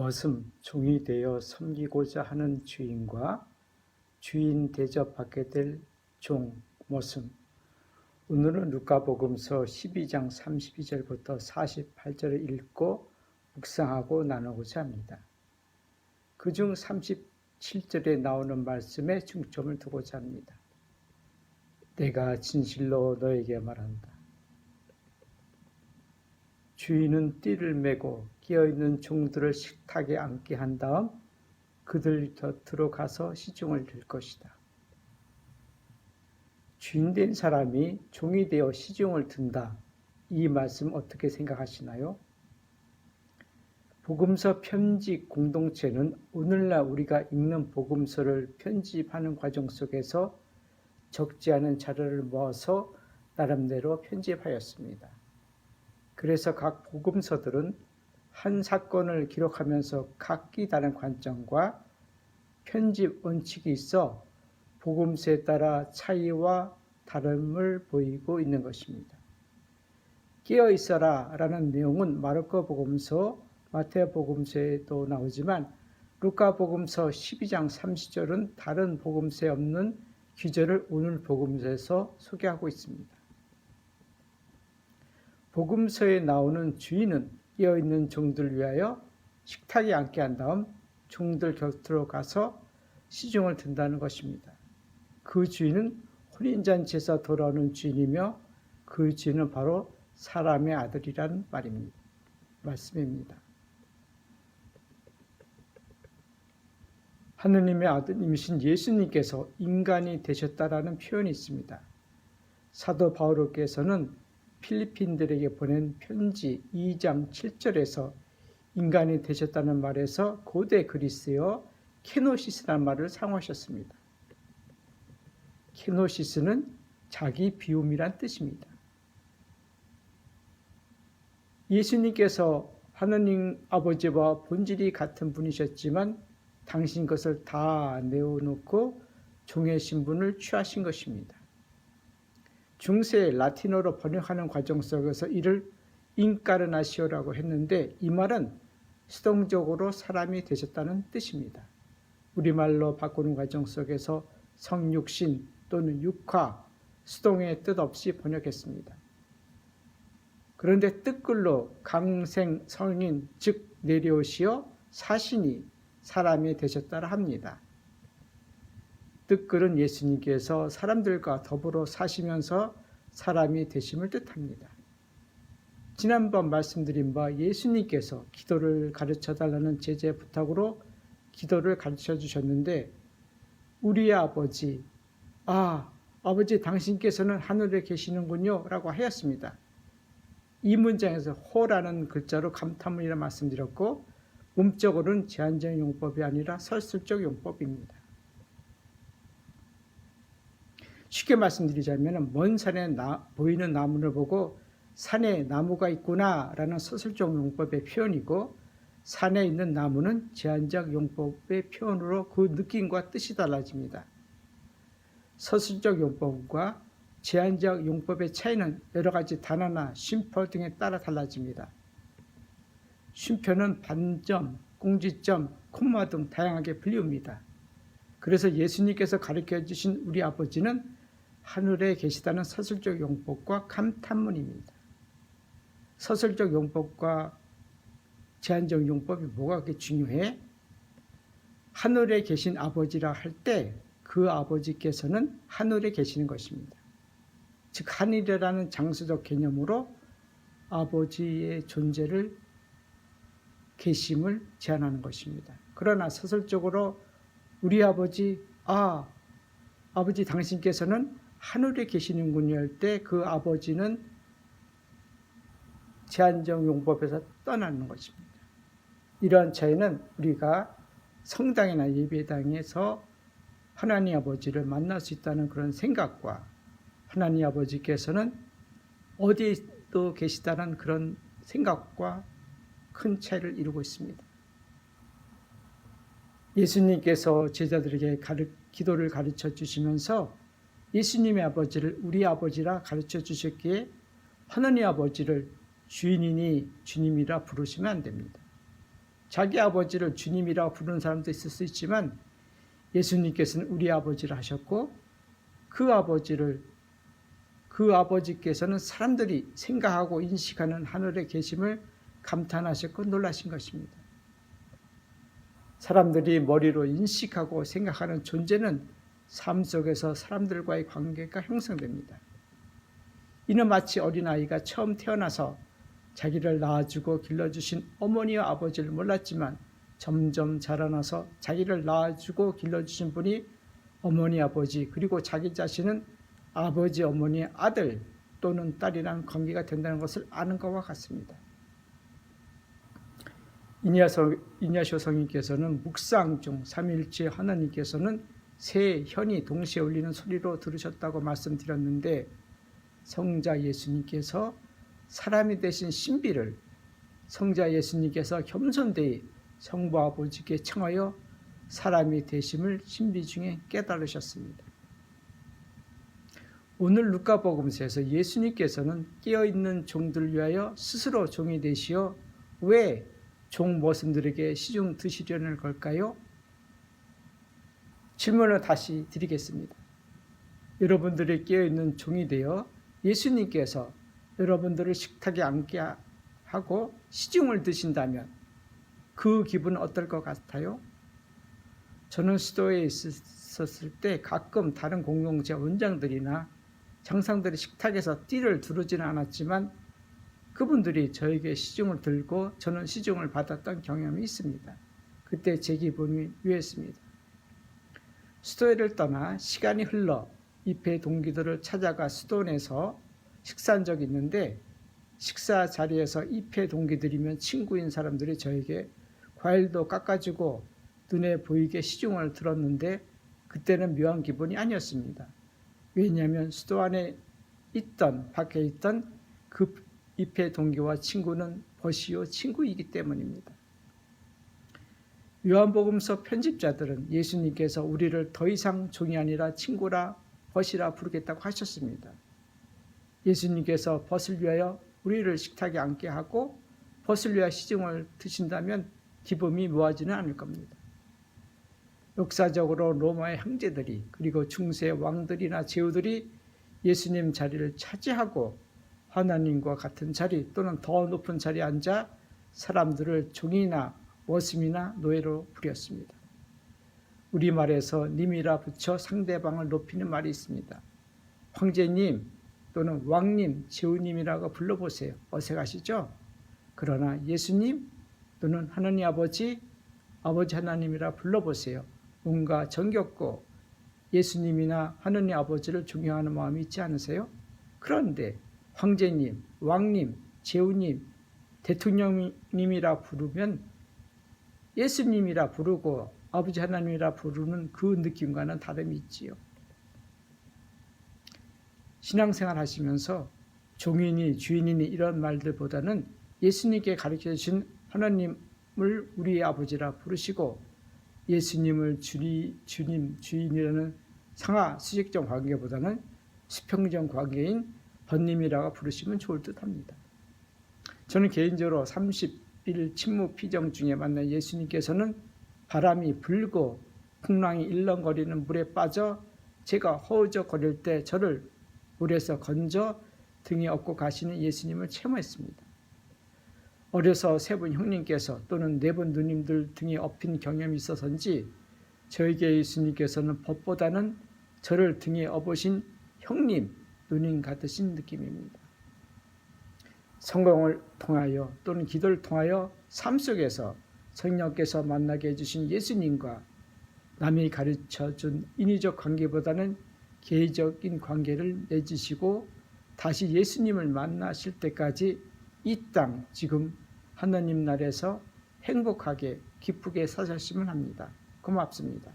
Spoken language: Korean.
머슴, 종이 되어 섬기고자 하는 주인과 주인 대접받게 될 종, 머슴. 오늘은 루카복음서 12장 32절부터 48절을 읽고 묵상하고 나누고자 합니다. 그중 37절에 나오는 말씀에 중점을 두고자 합니다. 내가 진실로 너에게 말한다. 주인은 띠를 메고 끼어있는 종들을 식탁에 앉게 한 다음 그들 곁으로 가서 시중을 들 것이다. 주인된 사람이 종이 되어 시중을 든다. 이 말씀 어떻게 생각하시나요? 복음서 편집 공동체는 오늘날 우리가 읽는 복음서를 편집하는 과정 속에서 적지 않은 자료를 모아서 나름대로 편집하였습니다. 그래서 각 복음서들은 한 사건을 기록하면서 각기 다른 관점과 편집 원칙이 있어 복음서에 따라 차이와 다름을 보이고 있는 것입니다. 깨어 있어라 라는 내용은 마르코 복음서, 마태오 복음서에도 나오지만 루카 복음서 12장 30절은 다른 복음서에 없는 기절을 오늘 복음서에서 소개하고 있습니다. 복음서에 나오는 주인은 깨어있는 종들을 위하여 식탁에 앉게 한 다음 종들 곁으로 가서 시중을 든다는 것입니다. 그 주인은 혼인잔치에서 돌아오는 주인이며 그 주인은 바로 사람의 아들이라는 말씀입니다. 하느님의 아들님이신 예수님께서 인간이 되셨다라는 표현이 있습니다. 사도 바오로께서는 필리핀들에게 보낸 편지 2장 7절에서 인간이 되셨다는 말에서 고대 그리스어 케노시스라는 말을 사용하셨습니다. 케노시스는 자기 비움이란 뜻입니다. 예수님께서 하느님 아버지와 본질이 같은 분이셨지만 당신 것을 다 내어놓고 종의 신분을 취하신 것입니다. 중세 라틴어로 번역하는 과정 속에서 이를 인카르나시오라고 했는데 이 말은 수동적으로 사람이 되셨다는 뜻입니다. 우리말로 바꾸는 과정 속에서 성육신 또는 육화, 수동의 뜻 없이 번역했습니다. 그런데 뜻글로 강생 성인 즉 내려오시어 사신이 사람이 되셨다라 합니다. 뜻글은 예수님께서 사람들과 더불어 사시면서 사람이 되심을 뜻합니다. 지난번 말씀드린 바 예수님께서 기도를 가르쳐달라는 제자의 부탁으로 기도를 가르쳐 주셨는데 우리의 아버지, 아버지 당신께서는 하늘에 계시는군요 라고 하였습니다. 이 문장에서 호라는 글자로 감탄문이라 말씀드렸고 문적으로는 제한적 용법이 아니라 설술적 용법입니다. 쉽게 말씀드리자면 먼 산에 보이는 나무를 보고 산에 나무가 있구나 라는 서술적 용법의 표현이고 산에 있는 나무는 제한적 용법의 표현으로 그 느낌과 뜻이 달라집니다. 서술적 용법과 제한적 용법의 차이는 여러 가지 단어나 쉼표 등에 따라 달라집니다. 쉼표는 반점, 공지점, 콤마 등 다양하게 불리웁니다. 그래서 예수님께서 가르쳐 주신 우리 아버지는 하늘에 계시다는 서술적 용법과 감탄문입니다. 서술적 용법과 제한적 용법이 뭐가 그렇게 중요해? 하늘에 계신 아버지라 할 때 그 아버지께서는 하늘에 계시는 것입니다. 즉 하늘이라는 장소적 개념으로 아버지의 존재를 계심을 제한하는 것입니다. 그러나 서술적으로 우리 아버지, 아버지 당신께서는 하늘에 계시는군요 할 때 그 아버지는 제한적 용법에서 떠나는 것입니다. 이러한 차이는 우리가 성당이나 예배당에서 하나님 아버지를 만날 수 있다는 그런 생각과 하나님 아버지께서는 어디에 또 계시다는 그런 생각과 큰 차이를 이루고 있습니다. 예수님께서 제자들에게 기도를 가르쳐 주시면서 예수님의 아버지를 우리 아버지라 가르쳐 주셨기에 하나님 아버지를 주인이니 주님이라 부르시면 안 됩니다. 자기 아버지를 주님이라고 부르는 사람도 있을 수 있지만 예수님께서는 우리 아버지를 하셨고 그 아버지께서는 사람들이 생각하고 인식하는 하늘에 계심을 감탄하셨고 놀라신 것입니다. 사람들이 머리로 인식하고 생각하는 존재는 삶 속에서 사람들과의 관계가 형성됩니다. 이는 마치 어린아이가 처음 태어나서 자기를 낳아주고 길러주신 어머니와 아버지를 몰랐지만 점점 자라나서 자기를 낳아주고 길러주신 분이 어머니, 아버지, 그리고 자기 자신은 아버지, 어머니의 아들 또는 딸이라는 관계가 된다는 것을 아는 것과 같습니다. 이냐쇼 성인께서는 묵상 중 삼위일체 하나님께서는 세 현이 동시에 울리는 소리로 들으셨다고 말씀드렸는데 성자 예수님께서 사람이 되신 신비를 성자 예수님께서 겸손되이 성부 아버지께 청하여 사람이 되심을 신비 중에 깨달으셨습니다. 오늘 루카복음서에서 예수님께서는 깨어있는 종들을 위하여 스스로 종이 되시어 왜 종 모습들에게 시중 드시려는 걸까요? 질문을 다시 드리겠습니다. 여러분들이 깨어있는 종이 되어 예수님께서 여러분들을 식탁에 앉게 하고 시중을 드신다면 그 기분은 어떨 것 같아요? 저는 수도에 있었을 때 가끔 다른 공동체 원장들이나 장상들이 식탁에서 띠를 두르지는 않았지만 그분들이 저에게 시중을 들고 저는 시중을 받았던 경험이 있습니다. 그때 제 기분이 묘했습니다. 수도회를 떠나 시간이 흘러 입회 동기들을 찾아가 수도원에서 식사한 적이 있는데 식사 자리에서 입회 동기들이면 친구인 사람들이 저에게 과일도 깎아주고 눈에 보이게 시중을 들었는데 그때는 묘한 기분이 아니었습니다. 왜냐하면 수도 안에 있던 밖에 있던 그 입회 동기와 친구는 벗이요 친구이기 때문입니다. 요한복음서 편집자들은 예수님께서 우리를 더 이상 종이 아니라 친구라 벗이라 부르겠다고 하셨습니다. 예수님께서 벗을 위하여 우리를 식탁에 앉게 하고 벗을 위하여 시중을 드신다면 기쁨이 모아지는 않을 겁니다. 역사적으로 로마의 황제들이 그리고 중세 왕들이나 제후들이 예수님 자리를 차지하고 하나님과 같은 자리 또는 더 높은 자리에 앉아 사람들을 종이나 머슴이나 노예로 부렸습니다. 우리말에서 님이라 붙여 상대방을 높이는 말이 있습니다. 황제님 또는 왕님, 제후님이라고 불러보세요. 어색하시죠? 그러나 예수님 또는 하나님 아버지, 아버지 하나님이라 불러보세요. 뭔가 정겹고 예수님이나 하나님 아버지를 존경하는 마음이 있지 않으세요? 그런데 황제님, 왕님, 제후님, 대통령님이라 부르면 예수님이라 부르고 아버지 하나님이라 부르는 그 느낌과는 다름이 있지요. 신앙생활 하시면서 종이니 주인이니 이런 말들보다는 예수님께 가르쳐 주신 하나님을 우리의 아버지라 부르시고 예수님을 주님, 주인이라는 상하 수직적 관계보다는 수평적 관계인 번님이라고 부르시면 좋을 듯합니다. 저는 개인적으로 30일 침묵 피정 중에 만난 예수님께서는 바람이 불고 풍랑이 일렁거리는 물에 빠져 제가 허우적거릴 때 저를 물에서 건져 등에 업고 가시는 예수님을 체험했습니다. 어려서 세 분 형님께서 또는 네 분 누님들 등에 업힌 경험이 있어서인지 저에게 예수님께서는 법보다는 저를 등에 업으신 형님, 누님 같으신 느낌입니다. 성경을 통하여 또는 기도를 통하여 삶 속에서 성령께서 만나게 해주신 예수님과 남이 가르쳐준 인위적 관계보다는 개인적인 관계를 맺으시고 다시 예수님을 만나실 때까지 이 땅 지금 하나님 나라에서 행복하게 기쁘게 사셨으면 합니다. 고맙습니다.